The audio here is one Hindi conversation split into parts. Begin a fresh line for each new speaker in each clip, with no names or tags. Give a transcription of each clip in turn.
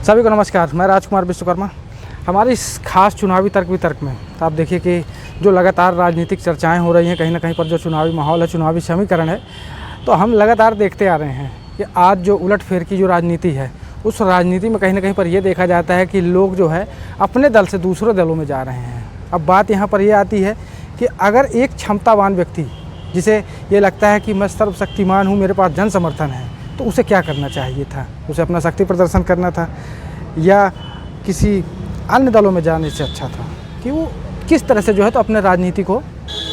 सभी को नमस्कार। मैं राजकुमार विश्वकर्मा। हमारे इस खास चुनावी तर्क वितर्क में आप देखिए कि जो लगातार राजनीतिक चर्चाएं हो रही हैं, कहीं ना कहीं पर जो चुनावी माहौल है, चुनावी समीकरण है, तो हम लगातार देखते आ रहे हैं कि आज जो उलटफेर की जो राजनीति है, उस राजनीति में कहीं ना कहीं पर यह देखा जाता है कि लोग जो है अपने दल से दूसरे दलों में जा रहे हैं। अब बात यहाँ पर यह आती है कि अगर एक क्षमतावान व्यक्ति, जिसे ये लगता है कि मैं सर्वशक्तिमान हूँ, मेरे पास जन समर्थन है, तो उसे क्या करना चाहिए था? उसे अपना शक्ति प्रदर्शन करना था या किसी अन्य दलों में जाने से अच्छा था कि वो किस तरह से जो है तो अपने राजनीति को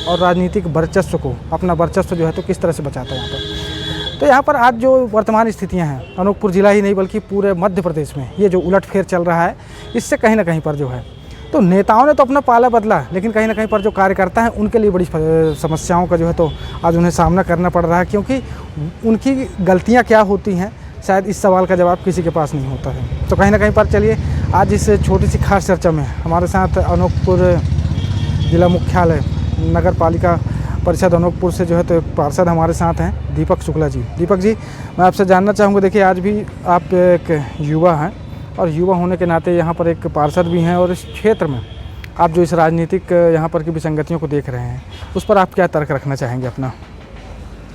और राजनीतिक वर्चस्व को, अपना वर्चस्व जो है तो किस तरह से बचाता है यहाँ पर। तो यहाँ पर आज जो वर्तमान स्थितियाँ हैं, अनूपपुर जिला ही नहीं बल्कि पूरे मध्य प्रदेश में ये जो उलटफेर चल रहा है, इससे कहीं ना कहीं पर जो है तो नेताओं ने तो अपना पाला बदला, लेकिन कहीं ना कहीं पर जो कार्यकर्ता हैं उनके लिए बड़ी समस्याओं का जो है तो आज उन्हें सामना करना पड़ रहा है, क्योंकि उनकी गलतियां क्या होती हैं शायद इस सवाल का जवाब किसी के पास नहीं होता है। तो कहीं ना कहीं पर चलिए आज इस छोटी सी खास चर्चा में हमारे साथ अनूपपुर जिला मुख्यालय नगर पालिका परिषद अनूपपुर से जो है तो एक पार्षद हमारे साथ हैं, दीपक शुक्ला जी। दीपक जी, मैं आपसे जानना चाहूँगा, देखिए आज भी आप एक युवा हैं और युवा होने के नाते यहाँ पर एक पार्षद भी हैं, और इस क्षेत्र में आप जो इस राजनीतिक यहाँ पर की विसंगतियों को देख रहे हैं, उस पर आप क्या तर्क रखना चाहेंगे अपना?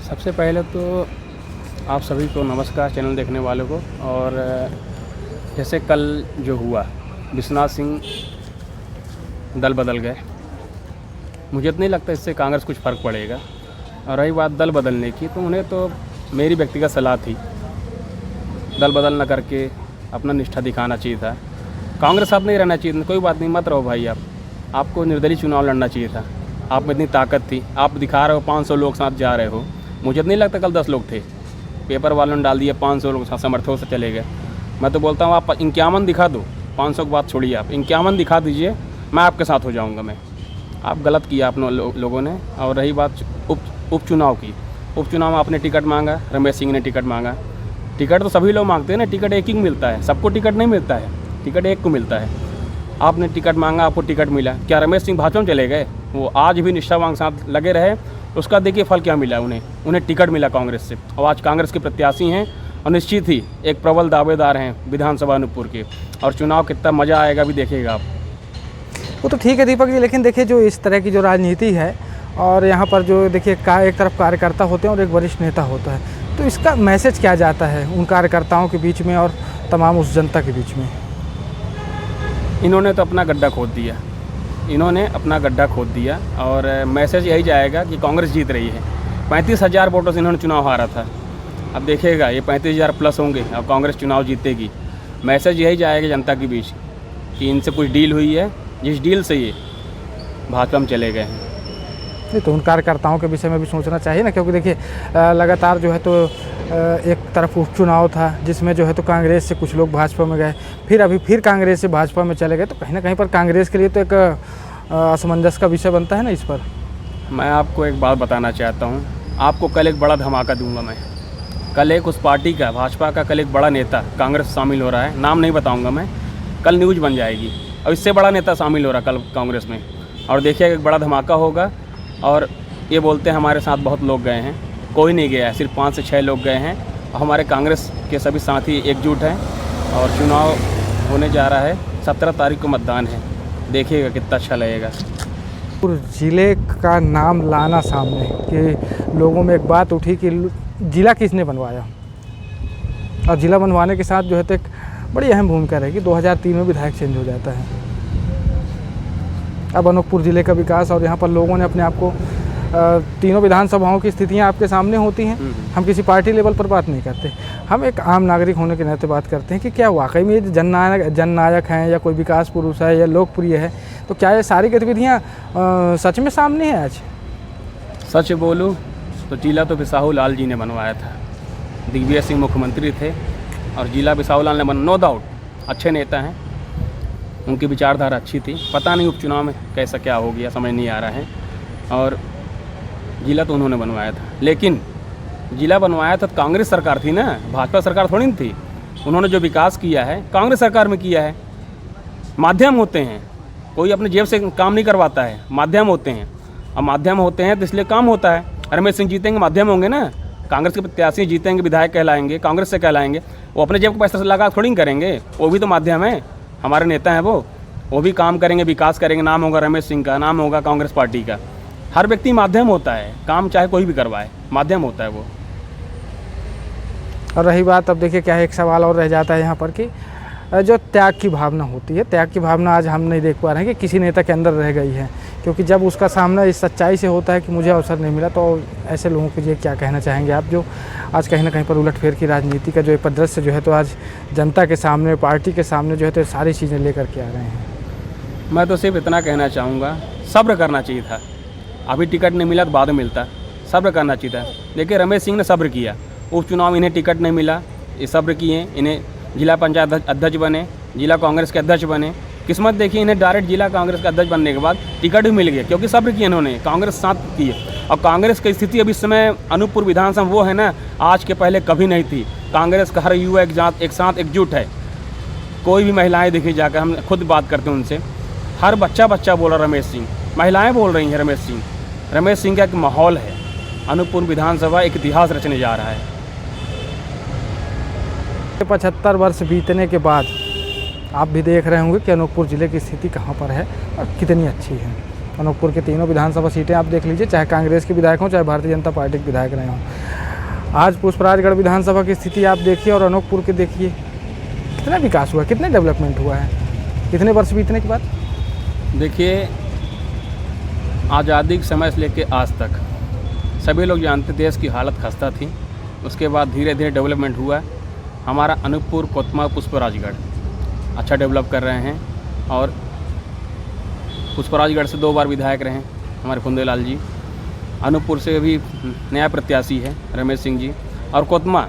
सबसे पहले तो आप सभी को नमस्कार, चैनल देखने वालों को। और जैसे कल जो हुआ, विश्वनाथ सिंह दल बदल गए, मुझे तो नहीं लगता इससे कांग्रेस कुछ फ़र्क पड़ेगा। और रही बात दल बदलने की, तो उन्हें तो मेरी व्यक्तिगत सलाह थी, दल बदल न करके अपना निष्ठा दिखाना चाहिए था। कांग्रेस साथ नहीं रहना चाहिए था, कोई बात नहीं, मत रहो भाई, आपको निर्दलीय चुनाव लड़ना चाहिए था। आप में इतनी ताकत थी, आप दिखा रहे हो 500 लोग साथ जा रहे हो। मुझे तो नहीं लगता कल 10 लोग थे, पेपर वालों ने डाल दिया 500 लोग समर्थकों से चले गए। मैं तो बोलता हूँ आप 51 दिखा दो, 500 की बात छोड़िए, आप 51 दिखा दीजिए, मैं आपके साथ हो जाऊँगा। मैं आप गलत किया आप लोगों ने। और रही बात उपचुनाव की, उपचुनाव में आपने टिकट मांगा, रमेश सिंह ने टिकट मांगा। टिकट तो सभी लोग मांगते हैं ना, टिकट एक ही मिलता है, सबको टिकट नहीं मिलता है, टिकट एक को मिलता है। आपने टिकट मांगा, आपको टिकट मिला। क्या रमेश सिंह भाजपा में चले गए? वो आज भी निष्ठावान साथ लगे रहे, उसका देखिए फल क्या मिला उन्हें टिकट मिला कांग्रेस से, और आज कांग्रेस के प्रत्याशी हैं और निश्चित ही एक प्रबल दावेदार हैं विधानसभा अनूपपुर के। और चुनाव कितना मज़ा आएगा भी देखिएगा आप।
वो तो ठीक है दीपक जी, लेकिन देखिए जो इस तरह की जो राजनीति है, और यहाँ पर जो देखिए एक तरफ कार्यकर्ता होते हैं और एक वरिष्ठ नेता होता है, तो इसका मैसेज क्या जाता है उन कार्यकर्ताओं के बीच में और तमाम उस जनता के बीच में?
इन्होंने तो अपना गड्ढा खोद दिया, इन्होंने अपना गड्ढा खोद दिया, और मैसेज यही जाएगा कि कांग्रेस जीत रही है। 35,000 वोटों से इन्होंने चुनाव हारा था, अब देखिएगा ये 35,000 प्लस होंगे और कांग्रेस चुनाव जीतेगी। मैसेज यही जाएगा जनता के बीच कि इनसे कुछ डील हुई है, जिस डील से ये भाजपा में चले गए हैं।
नहीं तो उन कार्यकर्ताओं के विषय में भी सोचना चाहिए ना, क्योंकि देखिए लगातार जो है तो एक तरफ उपचुनाव था जिसमें जो है तो कांग्रेस से कुछ लोग भाजपा में गए, फिर कांग्रेस से भाजपा में चले गए, तो कहीं ना कहीं पर कांग्रेस के लिए तो एक असमंजस का विषय बनता है ना इस पर।
मैं आपको एक बात बताना चाहता हूँ, आपको कल एक बड़ा धमाका दूंगा मैं। कल एक उस पार्टी का, भाजपा का कल एक बड़ा नेता कांग्रेस शामिल हो रहा है, नाम नहीं बताऊँगा मैं, कल न्यूज़ बन जाएगी, और इससे बड़ा नेता शामिल हो रहा है कल कांग्रेस में। और देखिए एक बड़ा धमाका होगा। और ये बोलते हैं हमारे साथ बहुत लोग गए हैं, कोई नहीं गया है, सिर्फ 5 से 6 लोग गए हैं। और हमारे कांग्रेस के सभी साथी एकजुट हैं, और चुनाव होने जा रहा है, 17 तारीख को मतदान है, देखिएगा कितना अच्छा लगेगा।
ज़िले का नाम लाना सामने कि लोगों में एक बात उठी कि ज़िला किसने बनवाया, और ज़िला बनवाने के साथ जो है तो एक बड़ी अहम भूमिका रहेगी। 2003 में विधायक चेंज हो जाता है। अब अनूपपुर ज़िले का विकास, और यहाँ पर लोगों ने अपने आप को तीनों विधानसभाओं की स्थितियाँ आपके सामने होती हैं। हम किसी पार्टी लेवल पर बात नहीं करते, हम एक आम नागरिक होने के नाते बात करते हैं कि क्या वाकई में ये जननायक हैं या कोई विकास पुरुष है या लोकप्रिय है, तो क्या ये सारी गतिविधियाँ सच में सामने हैं आज?
सच बोलूँ तो जिला तो बिसाहू लाल जी ने बनवाया था, दिग्विजय सिंह मुख्यमंत्री थे, और जिला बिसाहू लाल ने नो डाउट अच्छे नेता हैं, उनकी विचारधारा अच्छी थी। पता नहीं उपचुनाव में कैसा क्या हो गया, समझ नहीं आ रहा है। और जिला तो उन्होंने बनवाया था, लेकिन जिला बनवाया था तो कांग्रेस सरकार थी ना, भाजपा सरकार थोड़ी नहीं थी। उन्होंने जो विकास किया है कांग्रेस सरकार में किया है। माध्यम होते हैं, कोई अपने जेब से काम नहीं करवाता है, माध्यम होते हैं। अब माध्यम होते हैं तो इसलिए काम होता है। रमेश सिंह जीतेंगे, माध्यम होंगे ना, कांग्रेस के प्रत्याशी जीतेंगे, विधायक कहलाएंगे, कांग्रेस से कहलाएंगे, वो अपने जेब को पैसा लगा थोड़ी करेंगे, वो भी तो माध्यम है, हमारे नेता हैं वो भी काम करेंगे, विकास करेंगे, नाम होगा रमेश सिंह का, नाम होगा कांग्रेस पार्टी का। हर व्यक्ति माध्यम होता है, काम चाहे कोई भी करवाए, माध्यम होता है वो।
और रही बात, अब देखिए क्या है, एक सवाल और रह जाता है यहाँ पर कि जो त्याग की भावना होती है, त्याग की भावना आज हम नहीं देख पा रहे हैं कि किसी नेता के अंदर रह गई है, क्योंकि जब उसका सामना इस सच्चाई से होता है कि मुझे अवसर नहीं मिला, तो ऐसे लोगों के लिए क्या कहना चाहेंगे आप, जो आज कहीं ना कहीं पर उलटफेर की राजनीति का जो एक परिदृश्य जो है तो आज जनता के सामने, पार्टी के सामने जो है तो सारी चीज़ें लेकर के आ रहे हैं।
मैं तो सिर्फ इतना कहना चाहूँगा, सब्र करना चाहिए था। अभी टिकट नहीं मिला तो बाद में मिलता, सब्र करना चाहिए था। देखिए रमेश सिंह ने सब्र किया, उपचुनाव इन्हें टिकट नहीं मिला, ये सब्र किए, इन्हें जिला पंचायत अध्यक्ष बने, जिला कांग्रेस के अध्यक्ष बने। किस्मत देखिए, इन्हें डायरेक्ट जिला कांग्रेस का अध्यक्ष बनने के बाद टिकट भी मिल गया, क्योंकि सब्र किया इन्होंने, कांग्रेस साथ की है। और कांग्रेस की स्थिति अभी इस समय अनूपपुर विधानसभा वो है ना, आज के पहले कभी नहीं थी। कांग्रेस का हर युवा एक साथ एकजुट है। कोई भी महिलाएं देखी जाकर, हम खुद बात करते हैं उनसे, हर बच्चा बोल रहा रमेश सिंह, महिलाएं बोल रही हैं रमेश सिंह का एक माहौल है। अनूपपुर विधानसभा एक इतिहास रचने जा रहा है।
75 वर्ष बीतने के बाद आप भी देख रहे होंगे कि अनूपपुर ज़िले की स्थिति कहाँ पर है और कितनी अच्छी है। अनूपपुर के तीनों विधानसभा सीटें आप देख लीजिए, चाहे कांग्रेस के विधायक हों, चाहे भारतीय जनता पार्टी के विधायक रहे हों। आज पुष्पराजगढ़ विधानसभा की स्थिति आप देखिए और अनूपपुर के देखिए, कितना विकास हुआ, कितने डेवलपमेंट हुआ है कितने वर्ष बीतने के बाद।
देखिए, आज़ादी के समय से लेकर आज तक सभी लोग जानते देश की हालत खस्ता थी, उसके बाद धीरे धीरे डेवलपमेंट हुआ। हमारा अनूपपुर, कोतमा, पुष्पराजगढ़ अच्छा डेवलप कर रहे हैं। और पुष्पराजगढ़ से 2 बार विधायक रहे हैं हमारे फुंदेलाल जी, अनूपपुर से भी नया प्रत्याशी है रमेश सिंह जी, और कोतमा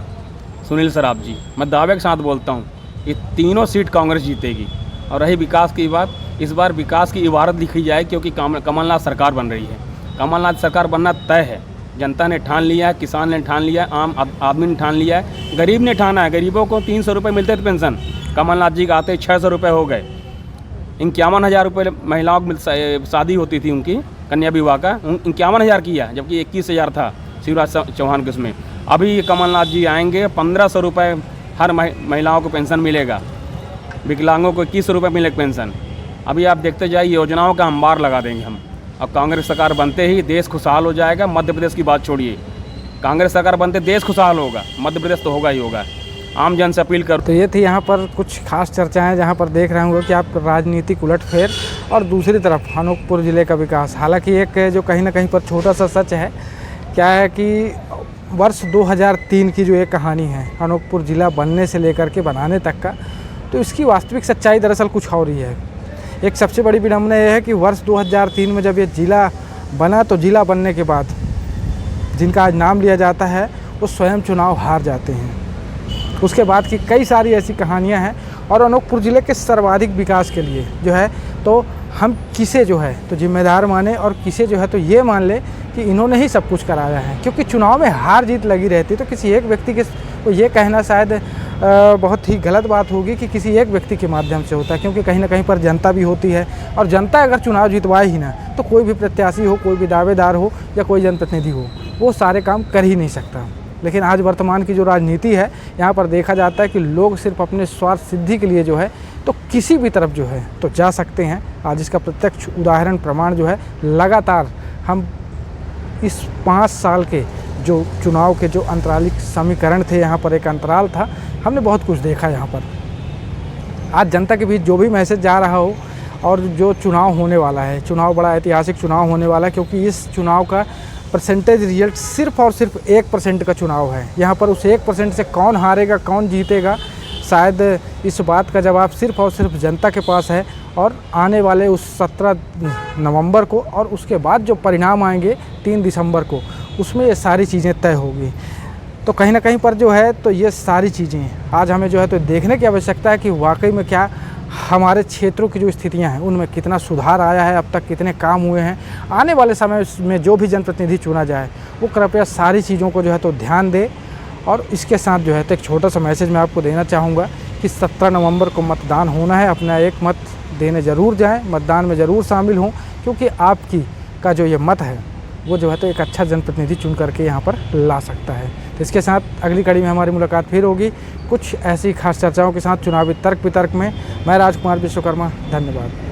सुनील सराफ जी। मैं दावे के साथ बोलता हूँ ये तीनों सीट कांग्रेस जीतेगी। और रही विकास की बात, इस बार विकास की इबारत लिखी जाए, क्योंकि कमलनाथ सरकार बन रही है। कमलनाथ सरकार बनना तय है, जनता ने ठान लिया है, किसान ने ठान लिया है, आम आदमी ने ठान लिया है, गरीब ने ठाना है। गरीबों को 300 रुपये मिलते थे पेंशन, कमलनाथ जी का आते 600 रुपये हो गए। 51,000 रुपये महिलाओं को शादी होती थी उनकी कन्या विवाह का, 51,000 किया, जबकि 21,000 था शिवराज चौहान के उसमें। अभी कमलनाथ जी आएंगे, 1,500 रुपये हर महिलाओं को पेंशन मिलेगा, विकलांगों को 21 रुपये मिलेगा पेंशन। अभी आप देखते जाइए, योजनाओं का अंबार लगा देंगे हम। अब कांग्रेस सरकार बनते ही देश खुशहाल हो जाएगा। मध्य प्रदेश की बात छोड़िए, कांग्रेस सरकार बनते देश खुशहाल होगा, मध्य प्रदेश तो होगा ही होगा। आम जन से अपील कर।
तो ये थी यहाँ पर कुछ खास चर्चाएं, जहाँ पर देख रहे होंगे कि आप राजनीतिक उलटफेर और दूसरी तरफ अनूपपुर ज़िले का विकास। हालांकि एक जो कहीं ना कहीं पर छोटा सा सच है, क्या है कि वर्ष 2003 की जो एक कहानी है अनूपपुर ज़िला बनने से लेकर के बनाने तक का, तो इसकी वास्तविक सच्चाई दरअसल कुछ और ही है। एक सबसे बड़ी विडंबना यह है कि वर्ष 2003 में जब ये ज़िला बना, तो ज़िला बनने के बाद जिनका आज नाम लिया जाता है वो स्वयं चुनाव हार जाते हैं। उसके बाद की कई सारी ऐसी कहानियां हैं। और अनूपपुर ज़िले के सर्वाधिक विकास के लिए जो है तो हम किसे जो है तो जिम्मेदार माने, और किसे जो है तो ये मान ले कि इन्होंने ही सब कुछ कराया है। क्योंकि चुनाव में हार जीत लगी रहती, तो किसी एक व्यक्ति के को ये कहना शायद बहुत ही गलत बात होगी कि किसी एक व्यक्ति के माध्यम से होता है। क्योंकि कहीं ना कहीं पर जनता भी होती है, और जनता अगर चुनाव जितवाए ही ना, तो कोई भी प्रत्याशी हो, कोई भी दावेदार हो या कोई जनप्रतिनिधि हो, वो सारे काम कर ही नहीं सकता। लेकिन आज वर्तमान की जो राजनीति है, यहाँ पर देखा जाता है कि लोग सिर्फ अपने स्वार्थ सिद्धि के लिए जो है तो किसी भी तरफ जो है तो जा सकते हैं। आज इसका प्रत्यक्ष उदाहरण प्रमाण जो है लगातार हम इस 5 साल के जो चुनाव के जो अंतरालिक समीकरण थे, यहाँ पर एक अंतराल था, हमने बहुत कुछ देखा यहाँ पर। आज जनता के बीच जो भी मैसेज जा रहा हो, और जो चुनाव होने वाला है, चुनाव बड़ा ऐतिहासिक चुनाव होने वाला है, क्योंकि इस चुनाव का परसेंटेज रिजल्ट सिर्फ और सिर्फ 1% का चुनाव है। यहाँ पर उस 1% से कौन हारेगा, कौन जीतेगा, शायद इस बात का जवाब सिर्फ और सिर्फ जनता के पास है। और आने वाले उस 17 नवंबर को, और उसके बाद जो परिणाम आएंगे 3 दिसंबर को, उसमें ये सारी चीज़ें तय होगी। तो कहीं ना कहीं पर जो है तो ये सारी चीज़ें आज हमें जो है तो देखने की आवश्यकता है कि वाकई में क्या हमारे क्षेत्रों की जो स्थितियां हैं उनमें कितना सुधार आया है, अब तक कितने काम हुए हैं। आने वाले समय में जो भी जनप्रतिनिधि चुना जाए वो कृपया सारी चीज़ों को जो है तो ध्यान दे। और इसके साथ जो है तो एक छोटा सा मैसेज मैं आपको देना चाहूँगा कि 17 नवंबर को मतदान होना है। अपना एक मत देने ज़रूर जाएं, मतदान में ज़रूर शामिल हों, क्योंकि आपकी का जो ये मत है वो जो है तो एक अच्छा जनप्रतिनिधि चुन करके यहाँ पर ला सकता है। तो इसके साथ अगली कड़ी में हमारी मुलाकात फिर होगी कुछ ऐसी खास चर्चाओं के साथ चुनावी तर्क वितर्क में। मैं राजकुमार विश्वकर्मा, धन्यवाद।